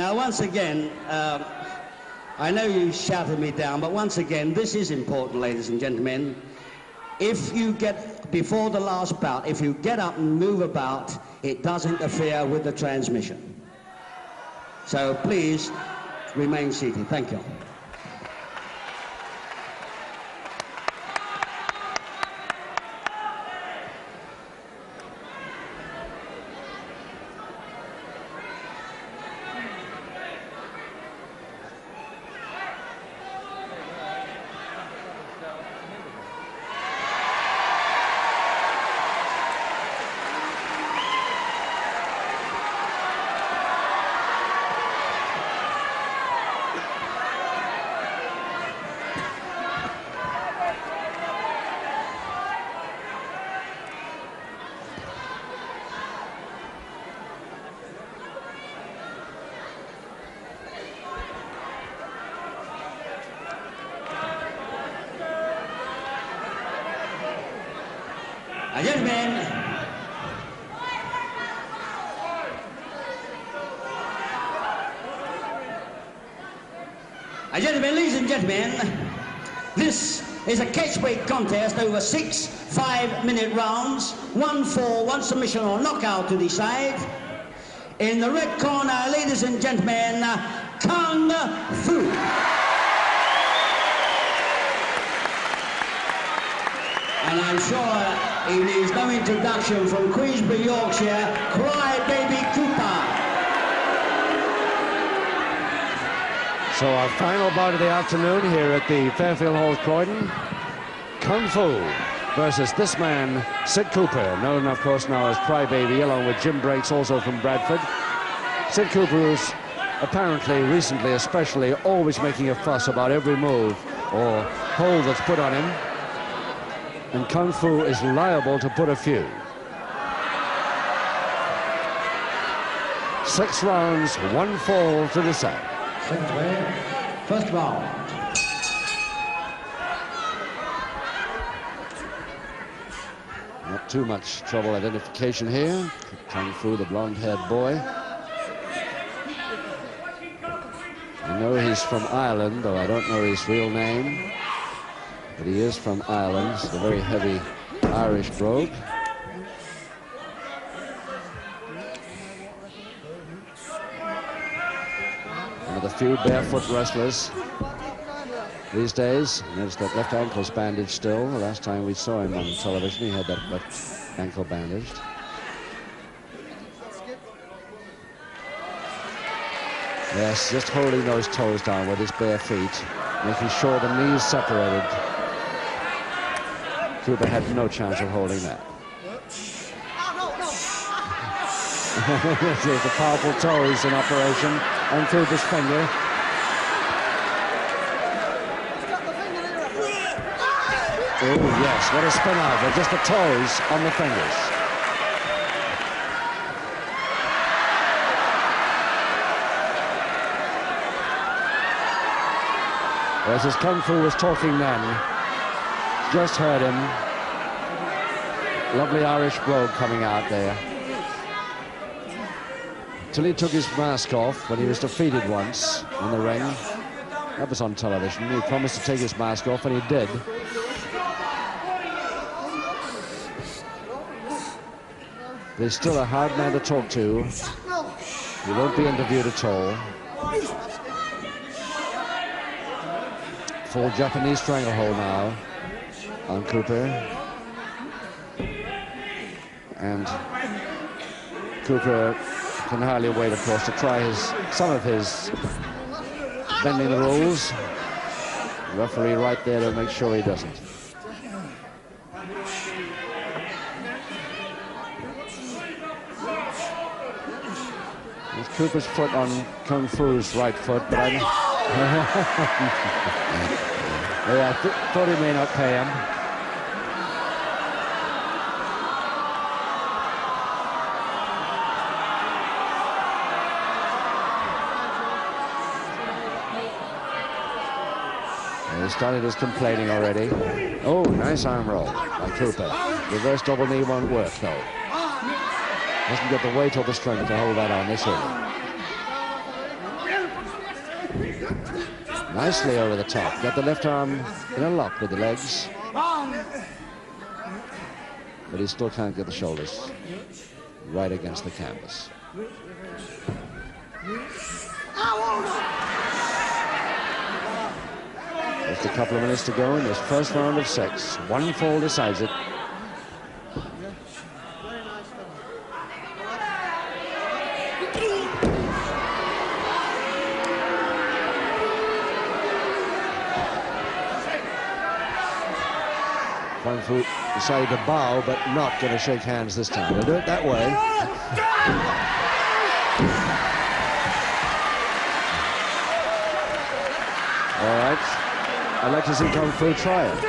Now, once again, I know you shouted me down, but once again, this is important, ladies and gentlemen. If you get, before the last bout, if you get up and move about, it does interfere with the transmission. So please remain seated. Thank you. Gentlemen, ladies and gentlemen, this is a catchweight contest over 6 5-minute rounds, 1 1 submission or knockout to decide. In the red corner, ladies and gentlemen, Kung Fu. And I'm sure he needs no introduction from Queensbury, Yorkshire, Crybaby Cooper. So our final bout of the afternoon here at the Fairfield Hall, Croydon. Kung Fu versus this man, Sid Cooper, known of course now as Crybaby, along with Jim Breaks, also from Bradford. Sid Cooper is apparently recently especially always making a fuss about every move or hold that's put on him. And Kung Fu is liable to put a few. 6 rounds, 1 fall to decide. First round. Not too much trouble identification here. Kung Fu, the blonde-haired boy. I know he's from Ireland, though I don't know his real name. But he is from Ireland. He's a very heavy Irish brogue. One of the few barefoot wrestlers these days. Notice that left ankle's bandaged still. The last time we saw him on television, he had that left ankle bandaged. Yes, just holding those toes down with his bare feet, making sure the knees separated. Cooper had no chance of holding that. The powerful toes in operation on Cooper's finger. Oh, yes, what a spin out. They're just the toes on the fingers. As his Kung Fu was talking then, just heard him. Lovely Irish brogue coming out there. Till he took his mask off when he was defeated once in the ring. That was on television. He promised to take his mask off, and he did. But he's still a hard man to talk to. He won't be interviewed at all. Full Japanese stranglehold now on Cooper. And Cooper can hardly wait, of course, to try some of his bending the rules. The referee right there to make sure he doesn't. There's Cooper's foot on Kung Fu's right foot, but I thought he may not pay him. He started his complaining already. Oh, nice arm roll by Cooper. Reverse double knee won't work, though. Doesn't get the weight or the strength to hold that on this early. Nicely over the top. Got the left arm in a lock with the legs. But he still can't get the shoulders right against the canvas. Just a couple of minutes to go in this first round of 6. One fall decides it. Kung Fu decided to bow, but not going to shake hands this time. They'll do it that way. All right. I'd like to see Kung Fu try it.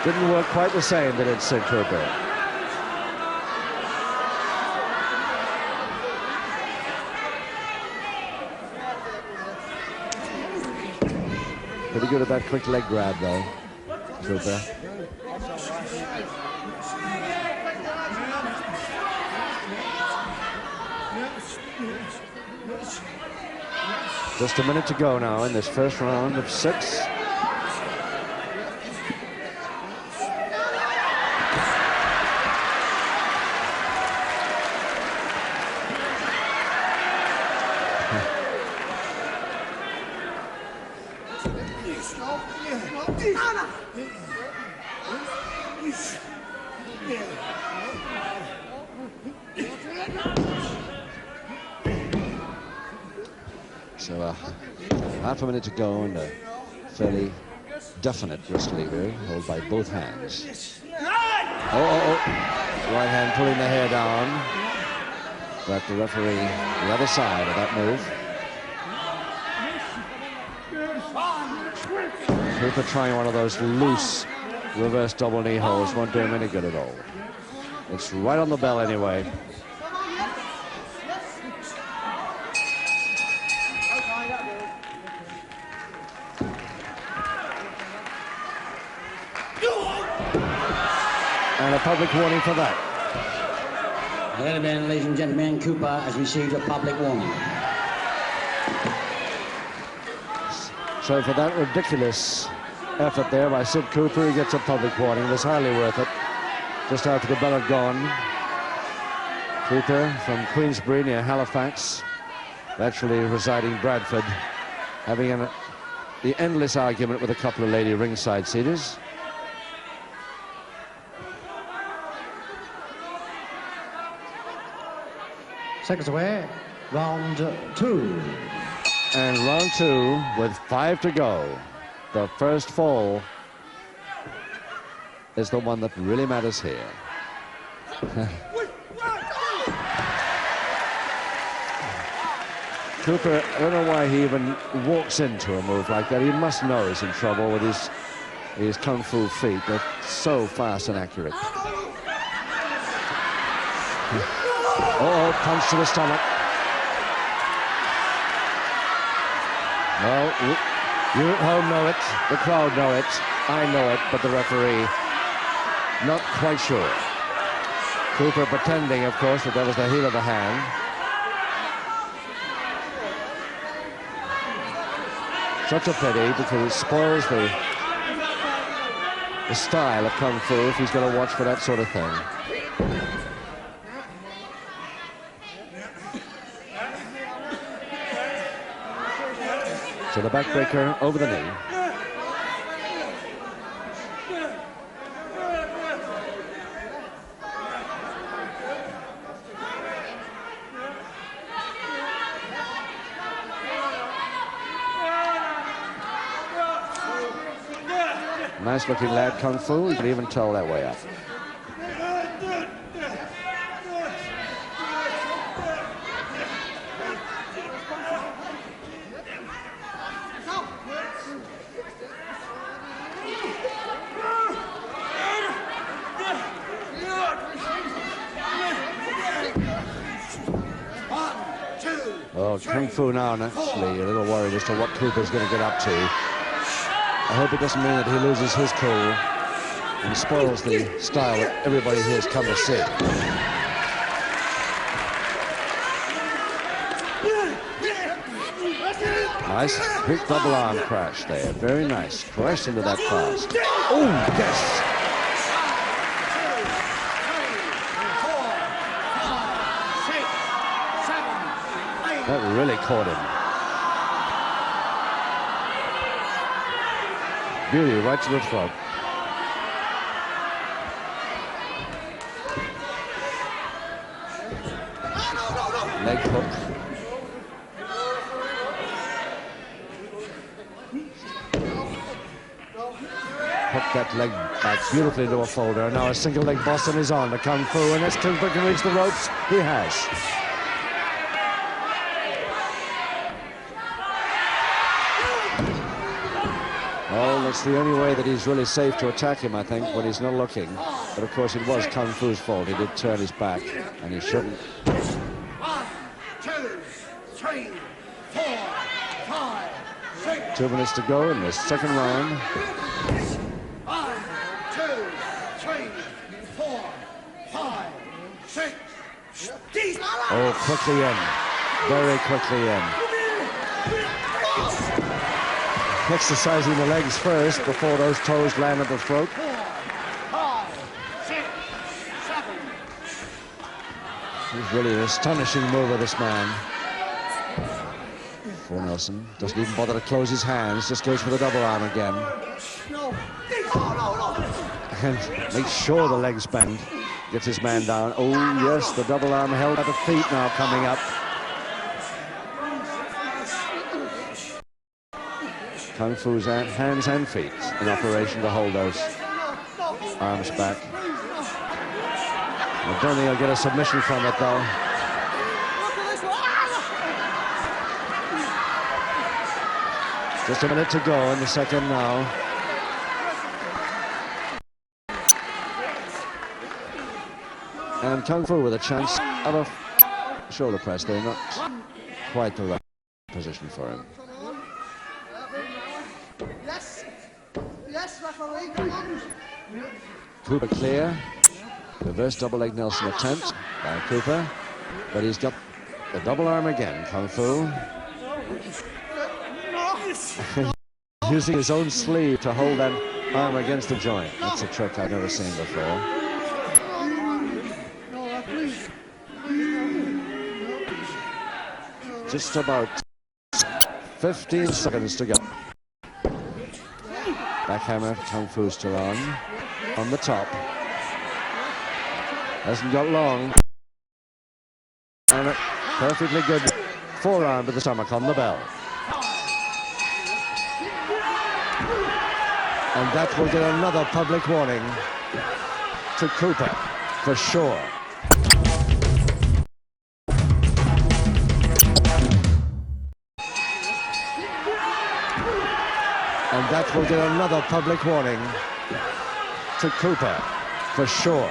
Didn't work quite the same, did it, Sid Cooper? Pretty good at that quick leg grab, though, Cooper. Just a minute to go now in this first round of 6. So half a minute to go and a fairly definite wrist lever held by both hands. Right hand pulling the hair down. But the referee the other side of that move. Cooper trying one of those loose reverse double knee holds. Won't do him any good at all. It's right on the bell anyway. And a public warning for that. Ladies and gentlemen, Cooper has received a public warning. So for that ridiculous effort there by Sid Cooper, he gets a public warning. It was highly worth it. Just after the bell had gone, Cooper from Queensbury near Halifax, actually residing Bradford, having the endless argument with a couple of lady ringside seaters. Seconds away, round 2. And round 2 with 5 to go. The first fall is the one that really matters here. Cooper, I don't know why he even walks into a move like that. He must know he's in trouble with his Kung Fu feet. They're so fast and accurate. Punch to the stomach. Well, you at home know it, the crowd know it, I know it, but the referee not quite sure. Cooper pretending, of course, that was the heel of the hand. Such a pity, because it spoils the style of Kung Fu if he's going to watch for that sort of thing. So the backbreaker over the knee. Nice looking lad, Kung Fu. You can even tell that way up. Oh, Kung Fu now naturally a little worried as to what Cooper's going to get up to. I hope it doesn't mean that he loses his cool and spoils the style that everybody here has come to see. Nice big double arm crash there. Very nice. Crashed into that pass. Oh, yes. That really caught him. Beauty right to the throat. Leg hook. Hook that leg back beautifully to a folder. Now a single leg Boston is on the Kung Fu, and as Cooper can reach the ropes, he has. Well, that's the only way that he's really safe to attack him, I think, when he's not looking. But of course, it was Kung Fu's fault. He did turn his back, and he shouldn't. 1, 2, 3, 4, 5, 6. 2 minutes to go in the second round. 1, 2, 3, 4, 5, 6. Oh, quickly in. Very quickly in. Exercising the legs first before those toes land at the throat. 4, 5, 6, 7. He's really an astonishing mover, this man. For Nelson doesn't even bother to close his hands, just goes for the double arm again. And makes sure the legs bend. Gets his man down. Oh, yes, the double arm held at the feet now coming up. Kung Fu's hands and feet in operation to hold those arms back. I don't think he'll get a submission from it, though. Just a minute to go in the second now. And Kung Fu with a chance of a shoulder press there, not quite the right position for him. Yes, referee, come on. Cooper clear. Reverse double leg Nelson attempt by Cooper. But he's got the double arm again, Kung Fu. Using his own sleeve to hold that arm against the joint. That's a trick I've never seen before. Just about 15 seconds to go. Backhammer, Kung Fu still on the top. Hasn't got long. And a perfectly good forearm to the stomach on the bell. And that will get another public warning to Cooper, for sure. And that will get another public warning to Cooper, for sure.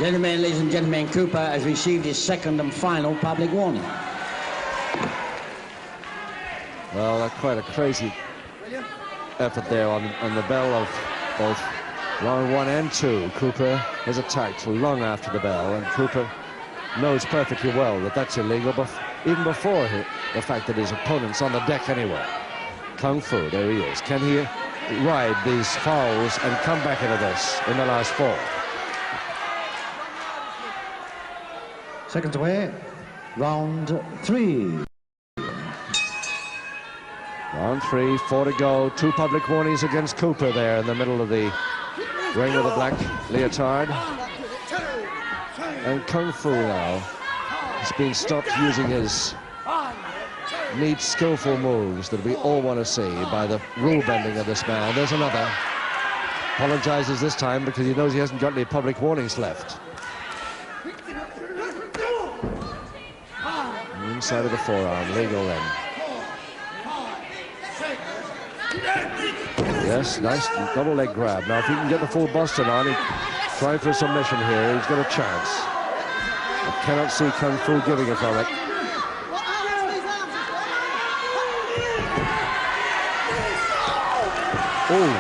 Gentlemen, ladies and gentlemen, Cooper has received his second and final public warning. Well, quite a crazy effort there on the bell of both round 1 and 2. Cooper has attacked long after the bell, and Cooper knows perfectly well that that's illegal, but even before the fact that his opponent's on the deck anyway. Kung Fu, there he is. Can he ride these fouls and come back into this in the last 4? Seconds away, round 3. Round 3, 4 to go. 2 public warnings against Cooper there in the middle of the ring with a black leotard. And Kung Fu now has been stopped using his neat, skillful moves that we all want to see by the rule bending of this man. There's another. Apologizes this time because he knows he hasn't got any public warnings left. Inside of the forearm, legal then. Yes, nice double leg grab. Now if he can get the full Boston on, he's trying for a submission here. He's got a chance. I cannot see Kung Fu giving it from it. Oh,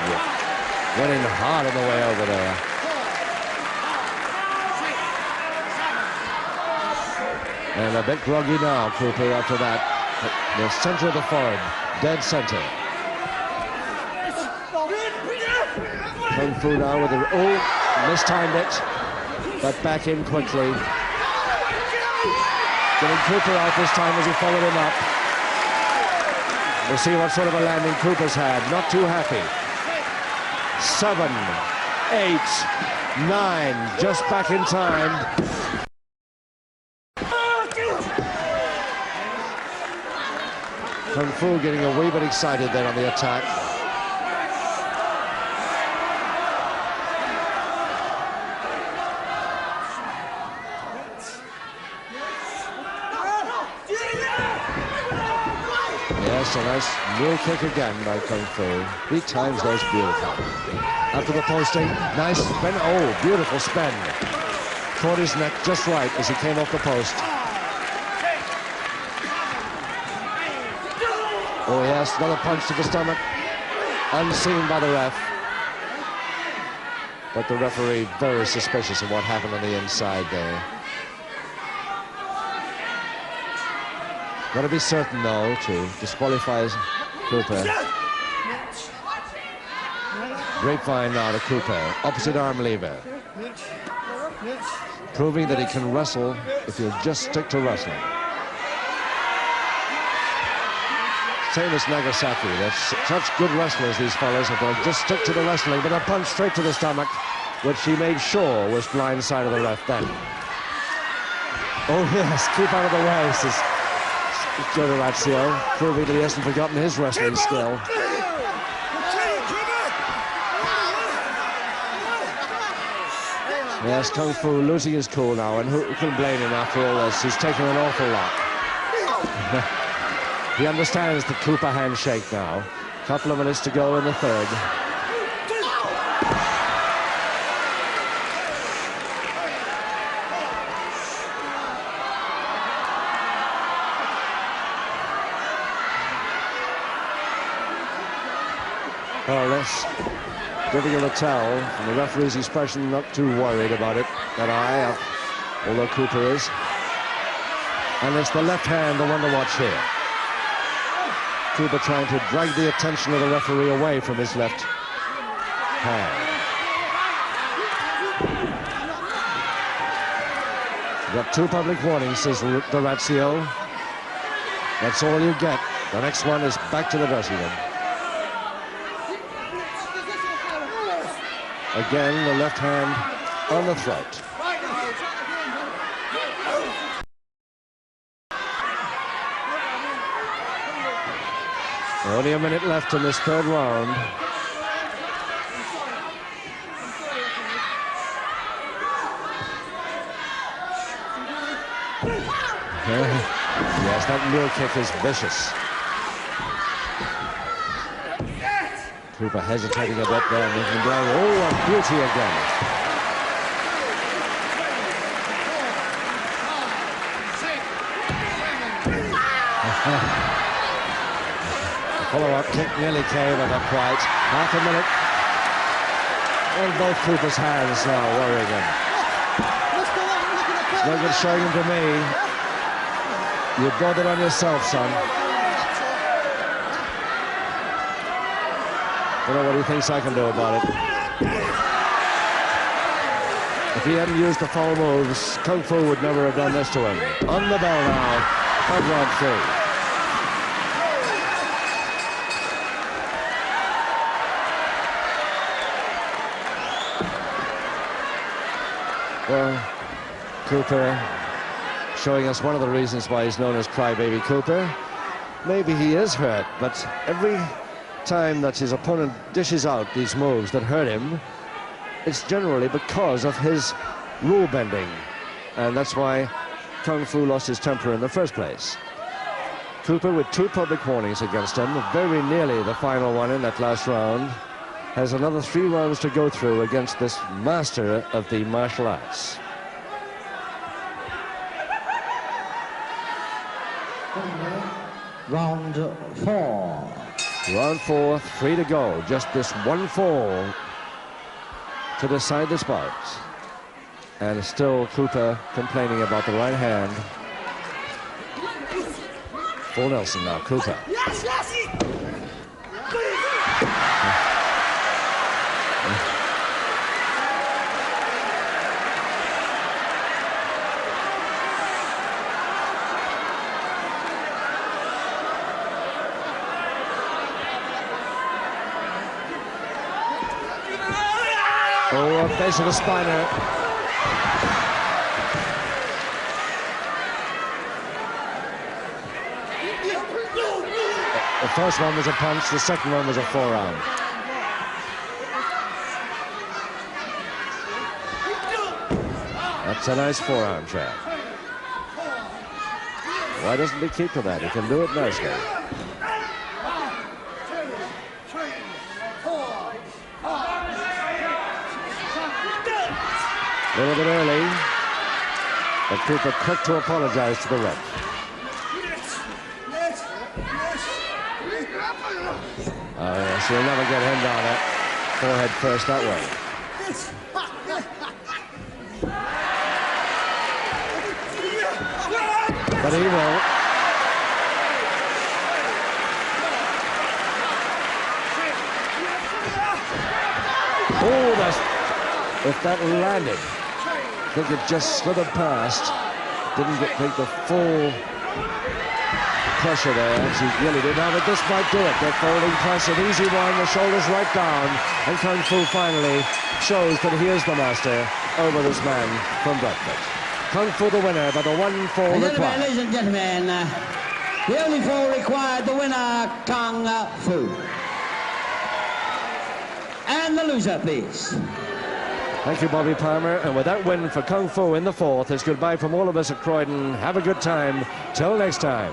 went in hard on the way over there. And a bit groggy now, Cooper, after that the center of the forehead, dead center. Kung Fu now with the... Oh, mistimed it, but back in quickly. Getting Cooper out this time as he followed him up. We'll see what sort of a landing Cooper's had. Not too happy. 7, 8, 9, just back in time. Kung Fu getting a wee bit excited there on the attack. Yes, a nice mule kick again by Kung Fu. He times those beautiful. After the posting, nice spin. Oh, beautiful spin. Caught his neck just right as he came off the post. Oh yes, another punch to the stomach. Unseen by the ref. But the referee very suspicious of what happened on the inside there. Got to be certain, though, to disqualify Cooper. Grapevine now to Cooper. Opposite arm lever. Proving that he can wrestle if he'll just stick to wrestling. Same as Nagasaki. That's such good wrestlers, these fellas, if they'll just stick to the wrestling. But a punch straight to the stomach, which he made sure was blind side of the ref then. Oh, yes, keep out of the way, says Joe D'Orazio, proving that he hasn't forgotten his wrestling skill. Yes, Kung Fu losing his cool now, and who can blame him after all this? He's taken an awful lot. He understands the Cooper handshake now. Couple of minutes to go in the third. Well, that's difficult to tell from the referee's expression, not too worried about it, that eye, although Cooper is. And it's the left hand, the one to watch here. Cooper trying to drag the attention of the referee away from his left hand. Got 2 public warnings, says D'Orazio. That's all you get. The next one is back to the dressing room. Again, the left hand on the throat. Only a minute left in this third round. Yes, that mule kick is vicious. Cooper hesitating a bit there, making down. Oh, a beauty again. The follow-up kick nearly came, but not quite. Half a minute. And both Cooper's hands now worrying him. It's no good showing him to me. You brought it on yourself, son. I don't know what he thinks I can do about it. If he hadn't used the foul moves, Kung Fu would never have done this to him. On the bell now, of round 3. Well, Cooper showing us one of the reasons why he's known as Crybaby Cooper. Maybe he is hurt, but every time that his opponent dishes out these moves that hurt him, it's generally because of his rule bending, and that's why Kung Fu lost his temper in the first place. Cooper, with 2 public warnings against him, very nearly the final one in that last round, has another 3 rounds to go through against this master of the martial arts. Round 4. Round 4, 3 to go. Just this one fall to decide this bout. And still Cooper complaining about the right hand. Full Nelson now, Cooper. Yes, yes. Oh, a base of the spiner. The first one was a punch, the second one was a forearm. That's a nice forearm trap. Why doesn't he keep to that? He can do it nicely. 1, 2, 3, 4, 5. A little bit early, but Cooper quick to apologize to the ref. Oh yes, he'll never get him down it. Forehead first that way. But he will. Oh, if that landed, I think it just slithered past. Didn't take the full pressure there, as he really did. Now, but this might do it. That folding press, an easy one, the shoulders right down, and Kung Fu finally shows that he is the master over this man from Bradford. Kung Fu the winner, but the 1 fall required. Ladies and gentlemen, the only fall required, the winner, Kung Fu. And the loser, please. Thank you, Bobby Palmer. And with that win for Kung Fu in the 4th, it's goodbye from all of us at Croydon. Have a good time. Till next time.